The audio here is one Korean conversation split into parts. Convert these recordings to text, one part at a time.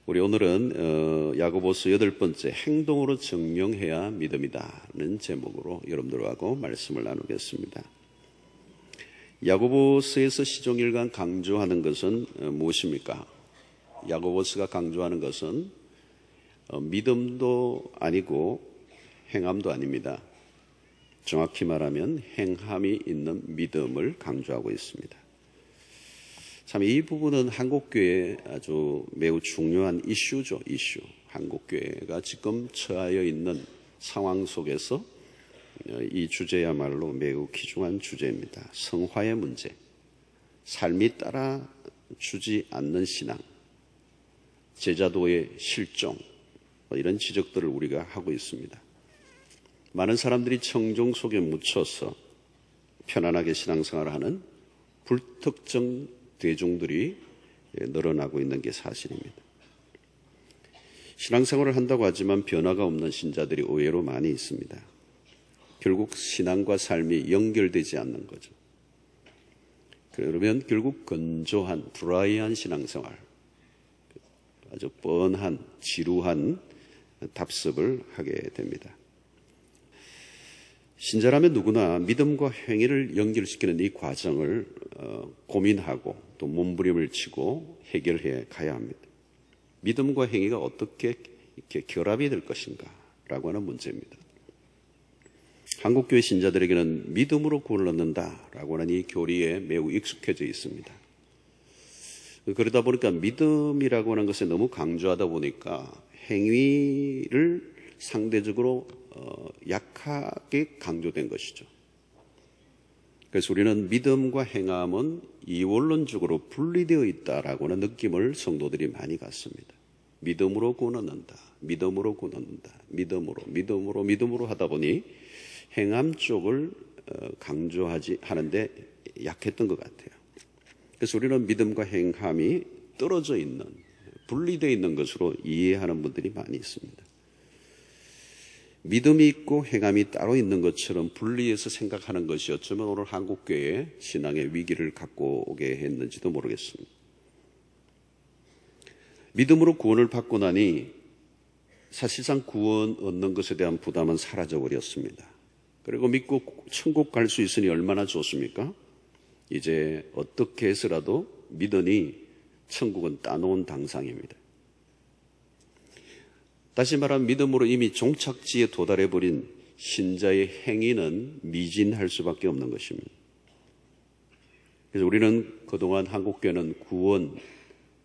우리 오늘은 야고보서 8번째 행동으로 증명해야 믿음이다는 제목으로 여러분들하고 말씀을 나누겠습니다. 야고보서에서 시종일관 강조하는 것은 무엇입니까? 야고보서가 강조하는 것은 믿음도 아니고 행함도 아닙니다. 정확히 말하면 행함이 있는 믿음을 강조하고 있습니다. 참 이 부분은 한국교회에 아주 매우 중요한 이슈죠. 이슈. 한국교회가 지금 처하여 있는 상황 속에서 이 주제야말로 매우 귀중한 주제입니다. 성화의 문제, 삶이 따라주지 않는 신앙, 제자도의 실종, 이런 지적들을 우리가 하고 있습니다. 많은 사람들이 청종 속에 묻혀서 편안하게 신앙생활을 하는 불특정 대중들이 늘어나고 있는 게 사실입니다. 신앙생활을 한다고 하지만 변화가 없는 신자들이 의외로 많이 있습니다. 결국 신앙과 삶이 연결되지 않는 거죠. 그러면 결국 건조한 드라이한 신앙생활, 아주 뻔한 지루한 답습을 하게 됩니다. 신자라면 누구나 믿음과 행위를 연결시키는 이 과정을 고민하고 또 몸부림을 치고 해결해 가야 합니다. 믿음과 행위가 어떻게 이렇게 결합이 될 것인가 라고 하는 문제입니다. 한국교회 신자들에게는 믿음으로 구원을 얻는다라고 하는 이 교리에 매우 익숙해져 있습니다. 그러다 보니까 믿음이라고 하는 것에 너무 강조하다 보니까 행위를 상대적으로 약하게 강조된 것이죠. 그래서 우리는 믿음과 행함은 이원론적으로 분리되어 있다라고 하는 느낌을 성도들이 많이 갖습니다. 믿음으로 구원 얻는다. 믿음으로 구원 얻는다. 믿음으로 하다 보니 행함 쪽을 강조하지 하는데 약했던 것 같아요. 그래서 우리는 믿음과 행함이 떨어져 있는, 분리되어 있는 것으로 이해하는 분들이 많이 있습니다. 믿음이 있고 행함이 따로 있는 것처럼 분리해서 생각하는 것이 어쩌면 오늘 한국교회의 신앙의 위기를 갖고 오게 했는지도 모르겠습니다. 믿음으로 구원을 받고 나니 사실상 구원 얻는 것에 대한 부담은 사라져버렸습니다. 그리고 믿고 천국 갈 수 있으니 얼마나 좋습니까? 이제 어떻게 해서라도 믿으니 천국은 따놓은 당상입니다. 다시 말하면 믿음으로 이미 종착지에 도달해버린 신자의 행위는 미진할 수밖에 없는 것입니다. 그래서 우리는 그동안 한국교회는 구원,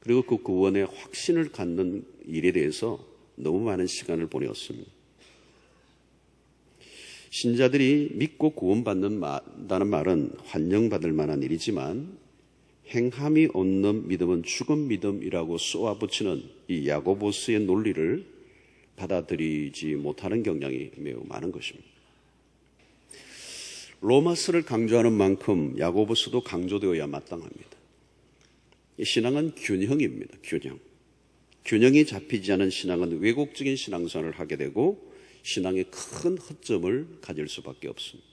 그리고 그 구원의 확신을 갖는 일에 대해서 너무 많은 시간을 보내었습니다. 신자들이 믿고 구원받는다는 말은 환영받을 만한 일이지만 행함이 없는 믿음은 죽은 믿음이라고 쏘아붙이는 이 야고보서의 논리를 받아들이지 못하는 경향이 매우 많은 것입니다. 로마서를 강조하는 만큼 야고보서도 강조되어야 마땅합니다. 이 신앙은 균형입니다. 균형이 잡히지 않은 신앙은 왜곡적인 신앙생활을 하게 되고 신앙에 큰 허점을 가질 수밖에 없습니다.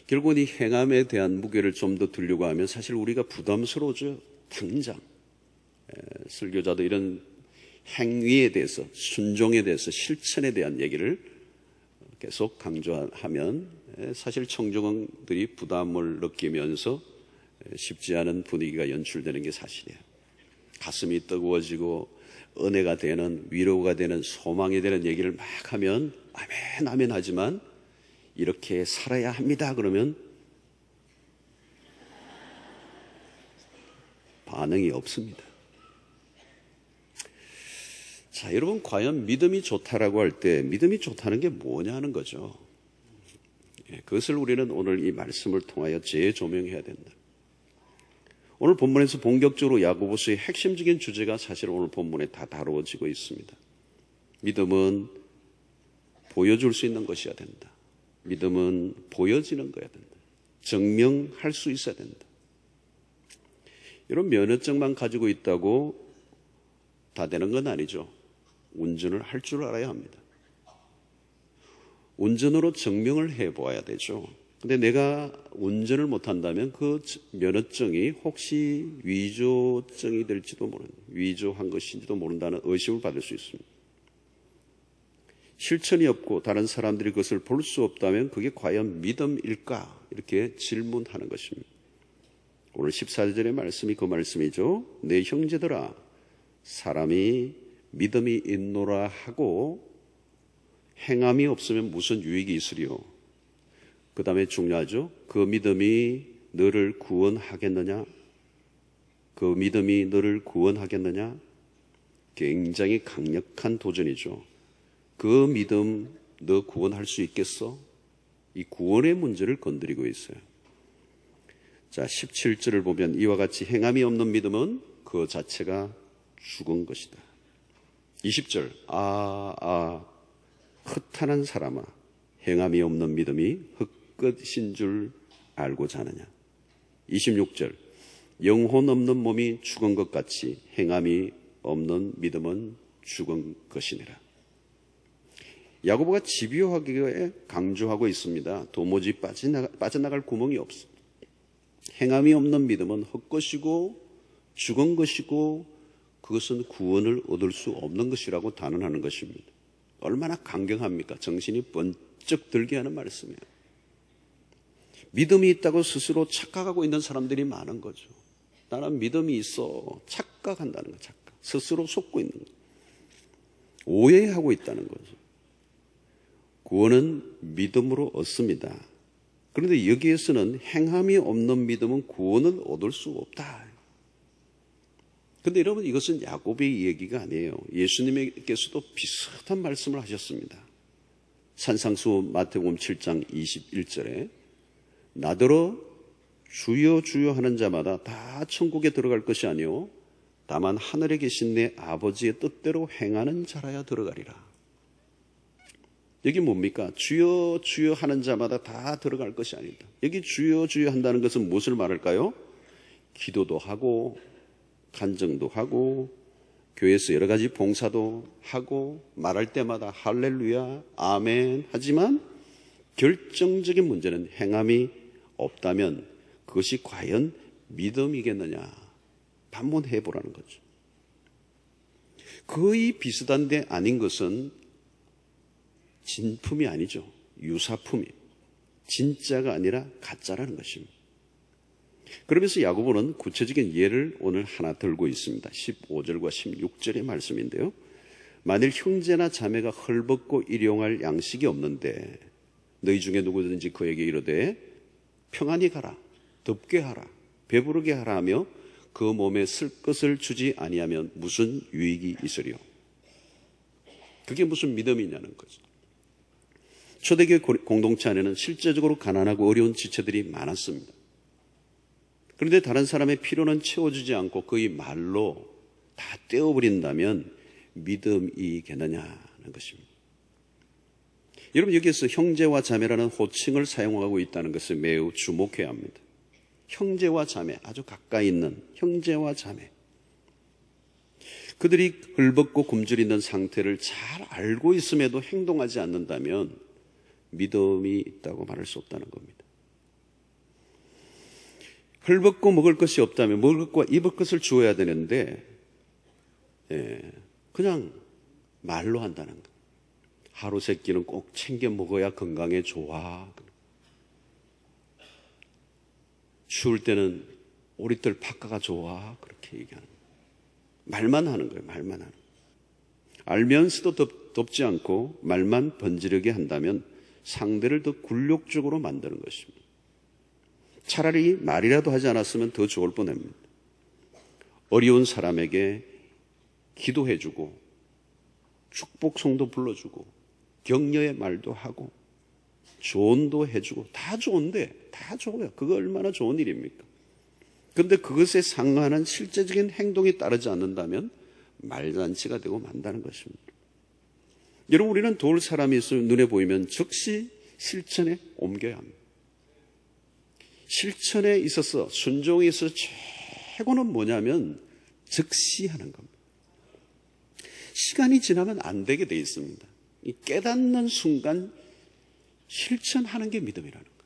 결국은 이 행함에 대한 무게를 좀 더 들려고 하면 사실 우리가 부담스러워져요. 당장 설교자도 이런 행위에 대해서, 순종에 대해서, 실천에 대한 얘기를 계속 강조하면 사실 청중들이 부담을 느끼면서 쉽지 않은 분위기가 연출되는 게 사실이에요. 가슴이 뜨거워지고 은혜가 되는, 위로가 되는, 소망이 되는 얘기를 막 하면 아멘 아멘 하지만 이렇게 살아야 합니다 그러면 반응이 없습니다. 자, 여러분 과연 믿음이 좋다라고 할 때 믿음이 좋다는 게 뭐냐 하는 거죠. 그것을 우리는 오늘 이 말씀을 통하여 재조명해야 된다. 오늘 본문에서 본격적으로 야고보서의 핵심적인 주제가 사실 오늘 본문에 다 다루어지고 있습니다. 믿음은 보여줄 수 있는 것이어야 된다. 믿음은 보여지는 거야 된다. 증명할 수 있어야 된다. 이런 면허증만 가지고 있다고 다 되는 건 아니죠. 운전을 할 줄 알아야 합니다. 운전으로 증명을 해보아야 되죠. 근데 내가 운전을 못한다면 그 면허증이 혹시 위조증이 될지도 위조한 것인지도 모른다는 의심을 받을 수 있습니다. 실천이 없고 다른 사람들이 그것을 볼 수 없다면 그게 과연 믿음일까? 이렇게 질문하는 것입니다. 오늘 14절의 말씀이 그 말씀이죠. 내 형제들아, 사람이 믿음이 있노라 하고 행함이 없으면 무슨 유익이 있으리요? 그 다음에 중요하죠. 그 믿음이 너를 구원하겠느냐? 그 믿음이 너를 구원하겠느냐? 굉장히 강력한 도전이죠. 그 믿음 너 구원할 수 있겠어? 이 구원의 문제를 건드리고 있어요. 자, 17절을 보면 이와 같이 행함이 없는 믿음은 그 자체가 죽은 것이다. 20절, 허탄한 사람아, 행함이 없는 믿음이 흙끝인 줄 알고 자느냐. 26절, 영혼 없는 몸이 죽은 것 같이 행함이 없는 믿음은 죽은 것이니라. 야고보가 집요하게 강조하고 있습니다. 도무지 빠져나갈 구멍이 없어. 행함이 없는 믿음은 헛것이고 죽은 것이고 그것은 구원을 얻을 수 없는 것이라고 단언하는 것입니다. 얼마나 강경합니까? 정신이 번쩍 들게 하는 말씀이에요. 믿음이 있다고 스스로 착각하고 있는 사람들이 많은 거죠. 나는 믿음이 있어. 착각한다는 거예요. 착각. 스스로 속고 있는 거예요. 오해하고 있다는 거죠. 구원은 믿음으로 얻습니다. 그런데 여기에서는 행함이 없는 믿음은 구원을 얻을 수 없다. 그런데 여러분, 이것은 야고보의 얘기가 아니에요. 예수님께서도 비슷한 말씀을 하셨습니다. 산상수훈 마태복음 7장 21절에 나더러 주여 주여 하는 자마다 다 천국에 들어갈 것이 아니요 다만 하늘에 계신 내 아버지의 뜻대로 행하는 자라야 들어가리라. 여기 뭡니까? 주여 주여 하는 자마다 다 들어갈 것이 아니다. 여기 주여 주여 한다는 것은 무엇을 말할까요? 기도도 하고 간증도 하고 교회에서 여러 가지 봉사도 하고 말할 때마다 할렐루야 아멘 하지만 결정적인 문제는 행함이 없다면 그것이 과연 믿음이겠느냐 반문해 보라는 거죠. 거의 비슷한데 아닌 것은 진품이 아니죠. 유사품이 진짜가 아니라 가짜라는 것입니다. 그러면서 야고보는 구체적인 예를 오늘 하나 들고 있습니다. 15절과 16절의 말씀인데요. 만일 형제나 자매가 헐벗고 일용할 양식이 없는데 너희 중에 누구든지 그에게 이르되 평안히 가라, 덥게 하라, 배부르게 하라 하며 그 몸에 쓸 것을 주지 아니하면 무슨 유익이 있으리요? 그게 무슨 믿음이냐는 거죠. 초대교회 공동체 안에는 실제적으로 가난하고 어려운 지체들이 많았습니다. 그런데 다른 사람의 필요는 채워주지 않고 거의 말로 다 떼어버린다면 믿음이겠느냐는 것입니다. 여러분, 여기에서 형제와 자매라는 호칭을 사용하고 있다는 것을 매우 주목해야 합니다. 형제와 자매, 아주 가까이 있는 형제와 자매. 그들이 헐벗고 굶주려 있는 상태를 잘 알고 있음에도 행동하지 않는다면 믿음이 있다고 말할 수 없다는 겁니다. 헐벗고 먹을 것이 없다면 먹을 것과 입을 것을 주어야 되는데 그냥 말로 한다는 거. 하루 세 끼는 꼭 챙겨 먹어야 건강에 좋아. 추울 때는 오리털 파카가 좋아. 그렇게 얘기하는 거예요. 말만 하는 거예요. 말만 하는 거예요. 알면서도 덥지 않고 말만 번지르게 한다면 상대를 더 굴욕적으로 만드는 것입니다. 차라리 말이라도 하지 않았으면 더 좋을 뻔합니다. 어려운 사람에게 기도해주고 축복송도 불러주고 격려의 말도 하고 조언도 해주고 다 좋은데 다 좋아요. 그거 얼마나 좋은 일입니까? 그런데 그것에 상응하는 실제적인 행동이 따르지 않는다면 말잔치가 되고 만다는 것입니다. 여러분, 우리는 도울 사람이 있으면 눈에 보이면 즉시 실천에 옮겨야 합니다. 실천에 있어서 순종에 있어서 최고는 뭐냐면 즉시 하는 겁니다. 시간이 지나면 안 되게 돼 있습니다. 이 깨닫는 순간 실천하는 게 믿음이라는 거예요.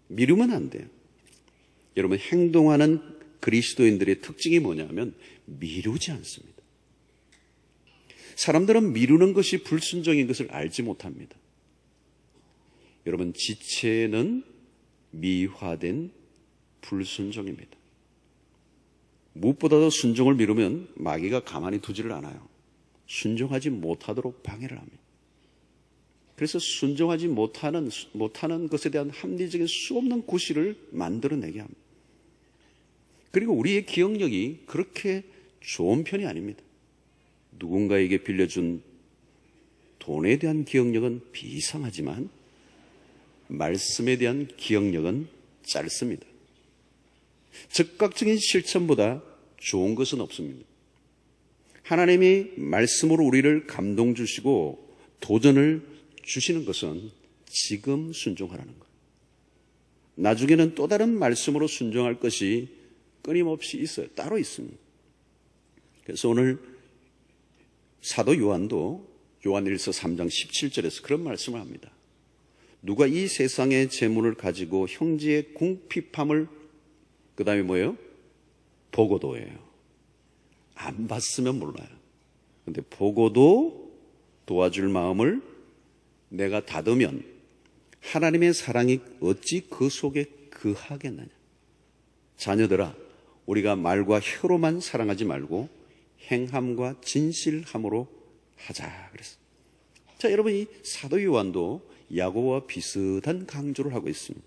미루면 안 돼요. 여러분, 행동하는 그리스도인들의 특징이 뭐냐면 미루지 않습니다. 사람들은 미루는 것이 불순종인 것을 알지 못합니다. 여러분, 지체는 미화된 불순종입니다. 무엇보다도 순종을 미루면 마귀가 가만히 두지를 않아요. 순종하지 못하도록 방해를 합니다. 그래서 순종하지 못하는 것에 대한 합리적인 수없는 구실을 만들어내게 합니다. 그리고 우리의 기억력이 그렇게 좋은 편이 아닙니다. 누군가에게 빌려준 돈에 대한 기억력은 비상하지만 말씀에 대한 기억력은 짧습니다. 즉각적인 실천보다 좋은 것은 없습니다. 하나님이 말씀으로 우리를 감동 주시고 도전을 주시는 것은 지금 순종하라는 거예요. 나중에는 또 다른 말씀으로 순종할 것이 끊임없이 있어요. 따로 있습니다. 그래서 오늘 사도 요한도 요한일서 3장 17절에서 그런 말씀을 합니다. 누가 이 세상의 재물을 가지고 형제의 궁핍함을 그 다음에 뭐예요? 보고도 해요. 안 봤으면 몰라요. 근데 보고도 도와줄 마음을 내가 닫으면 하나님의 사랑이 어찌 그 속에 거하겠느냐. 자녀들아, 우리가 말과 혀로만 사랑하지 말고 행함과 진실함으로 하자 그랬어요. 자, 여러분, 이 사도 요한도 야고보와 비슷한 강조를 하고 있습니다.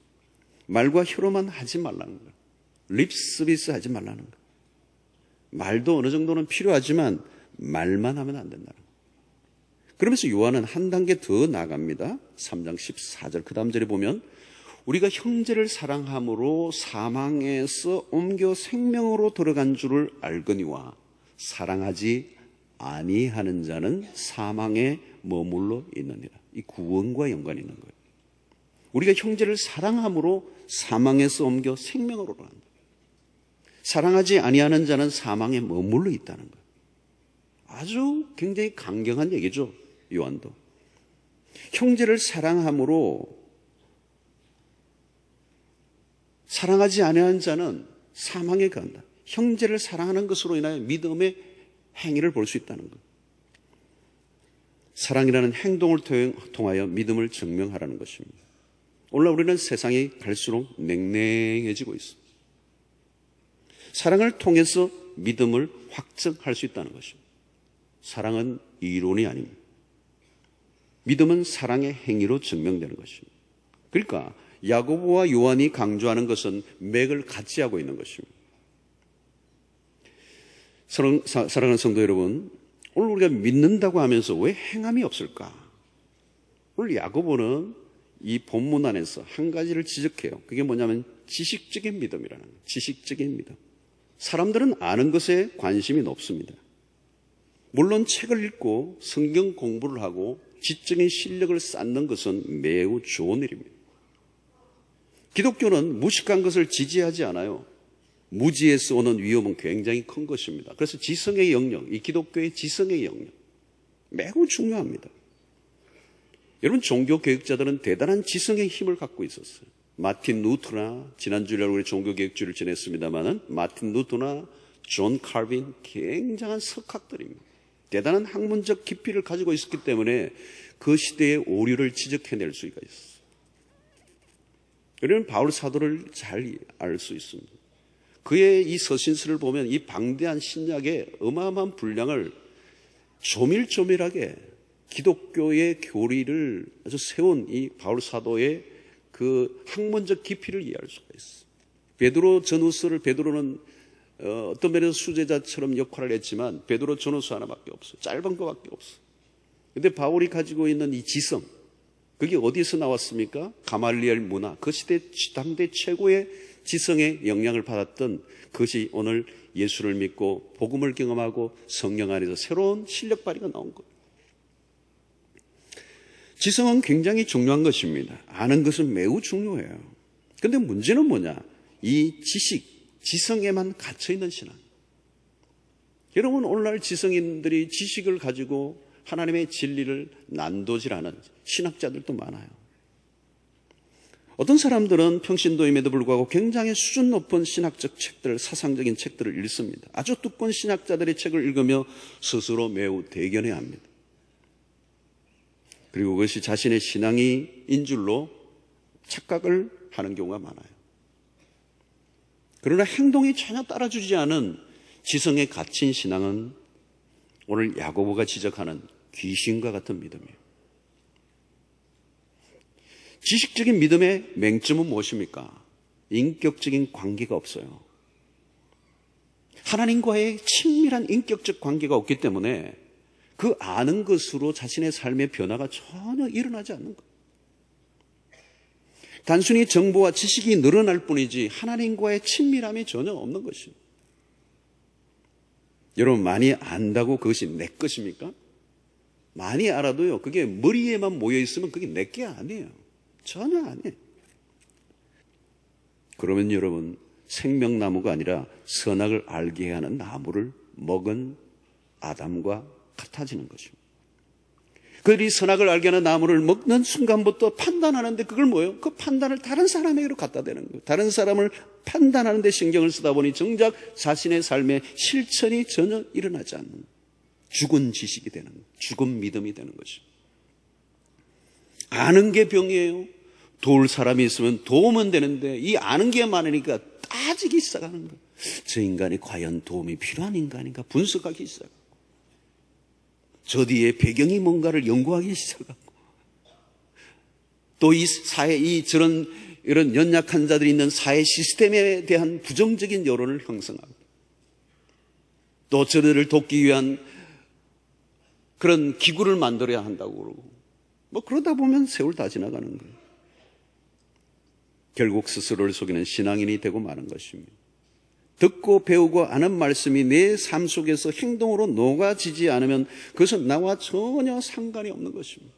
말과 혀로만 하지 말라는 거예요. 립 서비스 하지 말라는 거예요. 말도 어느 정도는 필요하지만 말만 하면 안 된다는 거예요. 그러면서 요한은 한 단계 더 나아갑니다. 3장 14절 그 다음 절에 보면 우리가 형제를 사랑함으로 사망에서 옮겨 생명으로 들어간 줄을 알거니와 사랑하지 아니하는 자는 사망에 머물러 있느니라. 이 구원과 연관이 있는 거예요. 우리가 형제를 사랑함으로 사망에서 옮겨 생명으로 들어간다. 사랑하지 아니하는 자는 사망에 머물러 있다는 거예요. 아주 굉장히 강경한 얘기죠. 요한도. 형제를 사랑함으로 사랑하지 아니하는 자는 사망에 간다. 형제를 사랑하는 것으로 인하여 믿음의 행위를 볼 수 있다는 것. 사랑이라는 행동을 통하여 믿음을 증명하라는 것입니다. 오늘날 우리는 세상이 갈수록 냉랭해지고 있습니다. 사랑을 통해서 믿음을 확증할 수 있다는 것입니다. 사랑은 이론이 아닙니다. 믿음은 사랑의 행위로 증명되는 것입니다. 그러니까 야고보와 요한이 강조하는 것은 맥을 같이 하고 있는 것입니다. 사랑하는 성도 여러분, 오늘 우리가 믿는다고 하면서 왜 행함이 없을까? 오늘 야고보는 이 본문 안에서 한 가지를 지적해요. 그게 뭐냐면 지식적인 믿음이라는 거예요. 지식적인 믿음. 사람들은 아는 것에 관심이 높습니다. 물론 책을 읽고 성경 공부를 하고 지적인 실력을 쌓는 것은 매우 좋은 일입니다. 기독교는 무식한 것을 지지하지 않아요. 무지에서 오는 위험은 굉장히 큰 것입니다. 그래서 지성의 영역, 이 기독교의 지성의 영역 매우 중요합니다. 여러분, 종교개혁자들은 대단한 지성의 힘을 갖고 있었어요. 마틴 루터나 지난주에 우리 종교개혁주를 지냈습니다마는 마틴 루터나 존 칼빈 굉장한 석학들입니다. 대단한 학문적 깊이를 가지고 있었기 때문에 그 시대의 오류를 지적해낼 수가 있었어요. 우리는 바울 사도를 잘 알 수 있습니다. 그의 이 서신서를 보면 이 방대한 신약의 어마어마한 분량을 조밀조밀하게 기독교의 교리를 아주 세운 이 바울 사도의 그 학문적 깊이를 이해할 수가 있어요. 베드로 전후서를 베드로는 어떤 면에서 수제자처럼 역할을 했지만 베드로 전후서 하나밖에 없어요. 짧은 것밖에 없어요. 그런데 바울이 가지고 있는 이 지성, 그게 어디서 나왔습니까? 가말리엘 문화, 그 시대 당대 최고의 지성의 영향을 받았던 그것이 오늘 예수를 믿고 복음을 경험하고 성령 안에서 새로운 실력 발휘가 나온 거예요. 지성은 굉장히 중요한 것입니다. 아는 것은 매우 중요해요. 그런데 문제는 뭐냐? 이 지성에만 갇혀있는 신앙. 여러분, 오늘날 지성인들이 지식을 가지고 하나님의 진리를 난도질하는 신학자들도 많아요. 어떤 사람들은 평신도임에도 불구하고 굉장히 수준 높은 신학적 책들, 사상적인 책들을 읽습니다. 아주 두꺼운 신학자들의 책을 읽으며 스스로 매우 대견해합니다. 그리고 그것이 자신의 신앙인 줄로 착각을 하는 경우가 많아요. 그러나 행동이 전혀 따라주지 않은 지성에 갇힌 신앙은 오늘 야고보가 지적하는 귀신과 같은 믿음이에요. 지식적인 믿음의 맹점은 무엇입니까? 인격적인 관계가 없어요. 하나님과의 친밀한 인격적 관계가 없기 때문에 그 아는 것으로 자신의 삶의 변화가 전혀 일어나지 않는 거예요. 단순히 정보와 지식이 늘어날 뿐이지 하나님과의 친밀함이 전혀 없는 것입니다. 여러분, 많이 안다고 그것이 내 것입니까? 많이 알아도요, 그게 머리에만 모여 있으면 그게 내 게 아니에요. 전혀 아니에요. 그러면 여러분, 생명나무가 아니라 선악을 알게 하는 나무를 먹은 아담과 같아지는 것입니다. 그들이 선악을 알게 하는 나무를 먹는 순간부터 판단하는데 그걸 뭐예요? 그 판단을 다른 사람에게로 갖다 대는 거예요. 다른 사람을 판단하는 데 신경을 쓰다 보니 정작 자신의 삶에 실천이 전혀 일어나지 않는 죽은 지식이 되는 거예요. 죽은 믿음이 되는 것입니다. 아는 게 병이에요. 도울 사람이 있으면 도우면 되는데 이 아는 게 많으니까 따지기 시작하는 거예요. 저 인간이 과연 도움이 필요한 인간인가 분석하기 시작하고, 저 뒤에 배경이 뭔가를 연구하기 시작하고, 또 이 사회, 이런 연약한 자들이 있는 사회 시스템에 대한 부정적인 여론을 형성하고, 또 저들을 돕기 위한 그런 기구를 만들어야 한다고 그러고, 그러다 보면 세월 다 지나가는 거예요. 결국 스스로를 속이는 신앙인이 되고 마는 것입니다. 듣고 배우고 아는 말씀이 내 삶 속에서 행동으로 녹아지지 않으면 그것은 나와 전혀 상관이 없는 것입니다.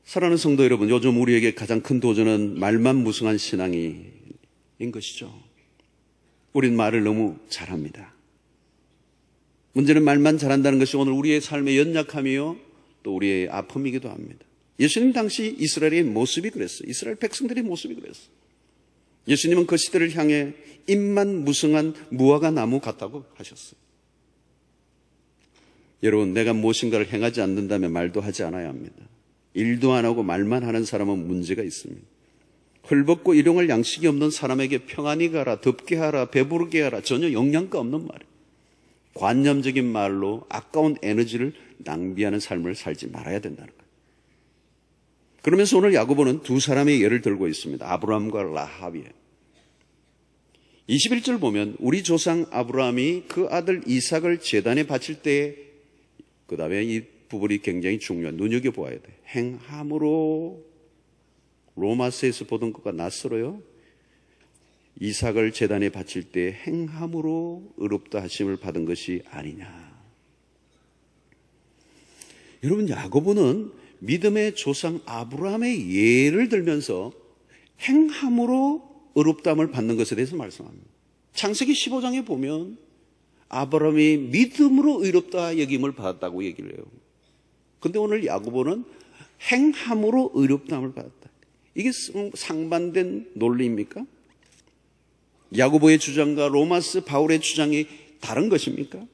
사랑하는 성도 여러분, 요즘 우리에게 가장 큰 도전은 말만 무성한 신앙인 것이죠. 우린 말을 너무 잘합니다. 문제는 말만 잘한다는 것이 오늘 우리의 삶의 연약함이요, 또 우리의 아픔이기도 합니다. 예수님 당시 이스라엘의 모습이 그랬어요. 이스라엘 백성들의 모습이 그랬어요. 예수님은 그 시대를 향해 입만 무성한 무화과 나무 같다고 하셨어요. 여러분, 내가 무엇인가를 행하지 않는다면 말도 하지 않아야 합니다. 일도 안 하고 말만 하는 사람은 문제가 있습니다. 헐벗고 일용할 양식이 없는 사람에게 평안히 가라, 덥게 하라, 배부르게 하라, 전혀 영양가 없는 말이에요. 관념적인 말로 아까운 에너지를 낭비하는 삶을 살지 말아야 된다는 거예요. 그러면서 오늘 야고보는 두 사람의 예를 들고 있습니다. 아브라함과 라합이에요. 21절 보면 우리 조상 아브라함이 그 아들 이삭을 제단에 바칠 때, 그 다음에 이 부분이 굉장히 중요한, 눈여겨보아야 돼. 행함으로, 로마서에서 보던 것과 낯설어요. 이삭을 제단에 바칠 때 행함으로 의롭다 하심을 받은 것이 아니냐. 여러분, 야고보는 믿음의 조상 아브라함의 예를 들면서 행함으로 의롭다함을 받는 것에 대해서 말씀합니다. 창세기 15장에 보면 아브라함이 믿음으로 의롭다 여김을 받았다고 얘기를 해요. 그런데 오늘 야고보는 행함으로 의롭다함을 받았다. 이게 상반된 논리입니까? 야고보의 주장과 로마서 바울의 주장이 다른 것입니까?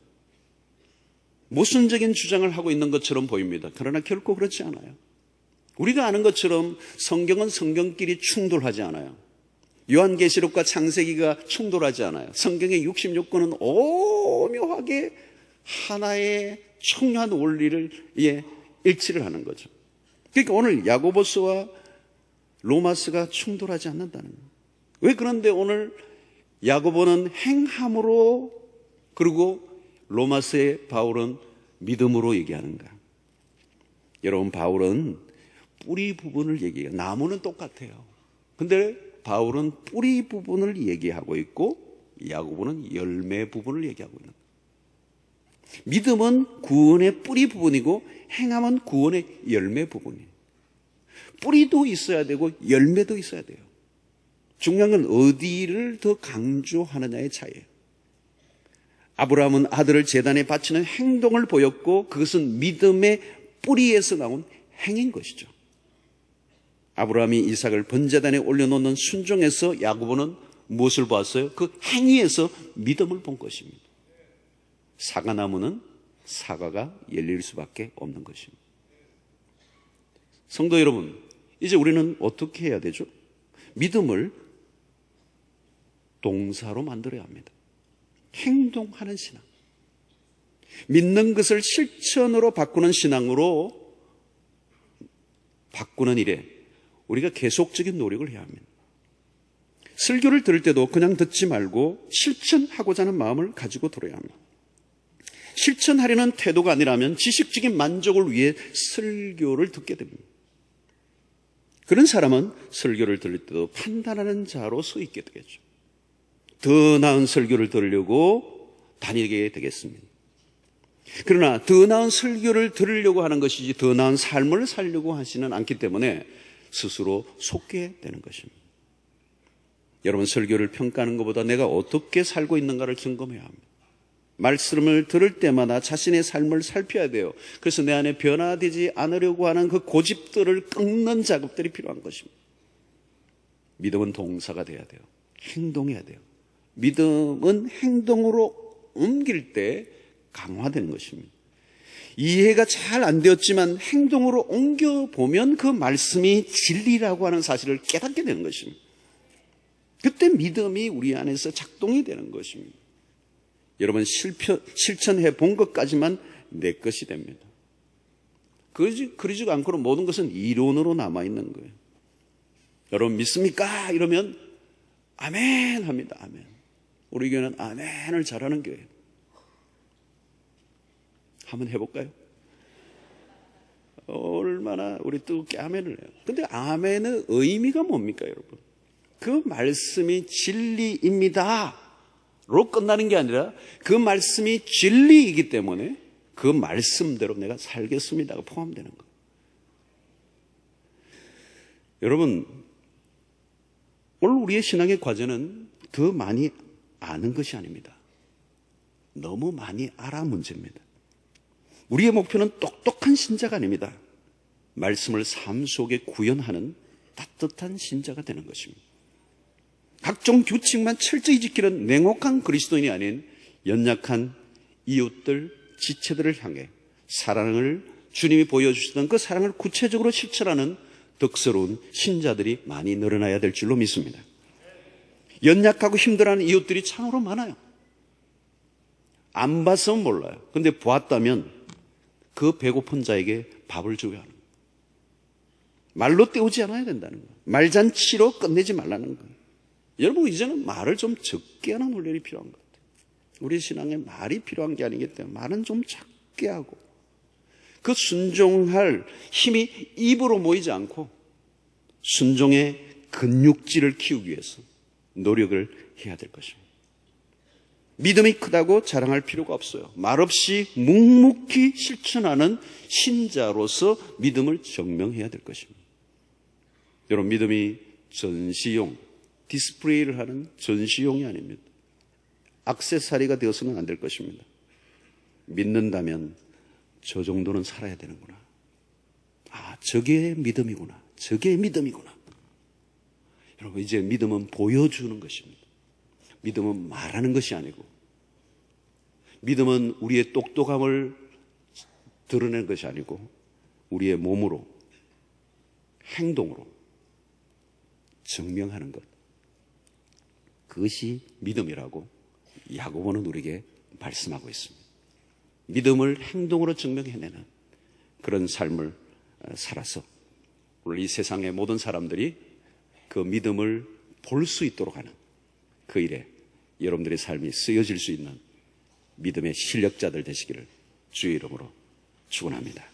모순적인 주장을 하고 있는 것처럼 보입니다. 그러나 결코 그렇지 않아요. 우리가 아는 것처럼 성경은 성경끼리 충돌하지 않아요. 요한계시록과 창세기가 충돌하지 않아요. 성경의 66권은 오묘하게 하나의 청요한 원리를 일치를 하는 거죠. 그러니까 오늘 야고보서와 로마서가 충돌하지 않는다는 거예요. 왜 그런데 오늘 야고보는 행함으로, 그리고 로마서의 바울은 믿음으로 얘기하는가? 여러분, 바울은 뿌리 부분을 얘기해요. 나무는 똑같아요. 근데 바울은 뿌리 부분을 얘기하고 있고 야고보는 열매 부분을 얘기하고 있는 거예요. 믿음은 구원의 뿌리 부분이고 행함은 구원의 열매 부분이에요. 뿌리도 있어야 되고 열매도 있어야 돼요. 중요한 건 어디를 더 강조하느냐의 차이예요. 아브라함은 아들을 제단에 바치는 행동을 보였고 그것은 믿음의 뿌리에서 나온 행인 것이죠. 아브라함이 이삭을 번제단에 올려놓는 순종에서 야고보는 무엇을 보았어요? 그 행위에서 믿음을 본 것입니다. 사과나무는 사과가 열릴 수밖에 없는 것입니다. 성도 여러분, 이제 우리는 어떻게 해야 되죠? 믿음을 동사로 만들어야 합니다. 행동하는 신앙. 믿는 것을 실천으로 바꾸는 신앙으로 바꾸는 일에 우리가 계속적인 노력을 해야 합니다. 설교를 들을 때도 그냥 듣지 말고 실천하고자 하는 마음을 가지고 들어야 합니다. 실천하려는 태도가 아니라면 지식적인 만족을 위해 설교를 듣게 됩니다. 그런 사람은 설교를 들을 때도 판단하는 자로 서 있게 되겠죠. 더 나은 설교를 들으려고 다니게 되겠습니다. 그러나 더 나은 설교를 들으려고 하는 것이지 더 나은 삶을 살려고 하지는 않기 때문에 스스로 속게 되는 것입니다. 여러분, 설교를 평가하는 것보다 내가 어떻게 살고 있는가를 점검해야 합니다. 말씀을 들을 때마다 자신의 삶을 살펴야 돼요. 그래서 내 안에 변화되지 않으려고 하는 그 고집들을 꺾는 작업들이 필요한 것입니다. 믿음은 동사가 돼야 돼요. 행동해야 돼요. 믿음은 행동으로 옮길 때 강화되는 것입니다. 이해가 잘 안 되었지만 행동으로 옮겨보면 그 말씀이 진리라고 하는 사실을 깨닫게 되는 것입니다. 그때 믿음이 우리 안에서 작동이 되는 것입니다. 여러분, 실천해 본 것까지만 내 것이 됩니다. 그러지 않고는 모든 것은 이론으로 남아있는 거예요. 여러분, 믿습니까? 이러면 아멘 합니다. 아멘. 우리 교회는 아멘을 잘하는 교회예요. 한번 해볼까요? 얼마나 우리 뜨겁게 아멘을 해요. 근데 아멘의 의미가 뭡니까, 여러분? 그 말씀이 진리입니다 로 끝나는 게 아니라 그 말씀이 진리이기 때문에 그 말씀대로 내가 살겠습니다가 포함되는 거예요. 여러분, 오늘 우리의 신앙의 과제는 더 많이 아는 것이 아닙니다. 너무 많이 알아 문제입니다. 우리의 목표는 똑똑한 신자가 아닙니다. 말씀을 삶 속에 구현하는 따뜻한 신자가 되는 것입니다. 각종 규칙만 철저히 지키는 냉혹한 그리스도인이 아닌 연약한 이웃들, 지체들을 향해 사랑을 주님이 보여주시던 그 사랑을 구체적으로 실천하는 덕스러운 신자들이 많이 늘어나야 될 줄로 믿습니다. 연약하고 힘들어하는 이웃들이 참으로 많아요. 안 봐서 몰라요. 그런데 보았다면 그 배고픈 자에게 밥을 줘야 하는 거예요. 말로 때우지 않아야 된다는 거예요. 말잔치로 끝내지 말라는 거예요. 여러분, 이제는 말을 좀 적게 하는 훈련이 필요한 것 같아요. 우리 신앙에 말이 필요한 게 아니기 때문에 말은 좀 작게 하고 그 순종할 힘이 입으로 모이지 않고 순종의 근육질을 키우기 위해서 노력을 해야 될 것입니다. 믿음이 크다고 자랑할 필요가 없어요. 말없이 묵묵히 실천하는 신자로서 믿음을 증명해야 될 것입니다. 여러분, 믿음이 전시용, 디스플레이를 하는 전시용이 아닙니다. 액세서리가 되어서는 안 될 것입니다. 믿는다면 저 정도는 살아야 되는구나. 아, 저게 믿음이구나. 저게 믿음이구나. 여러분, 이제 믿음은 보여주는 것입니다. 믿음은 말하는 것이 아니고, 믿음은 우리의 똑똑함을 드러내는 것이 아니고 우리의 몸으로, 행동으로 증명하는 것. 그것이 믿음이라고 야고보는 우리에게 말씀하고 있습니다. 믿음을 행동으로 증명해내는 그런 삶을 살아서 오늘 이 세상의 모든 사람들이 그 믿음을 볼 수 있도록 하는 그 일에 여러분들의 삶이 쓰여질 수 있는 믿음의 실력자들 되시기를 주의 이름으로 축원합니다.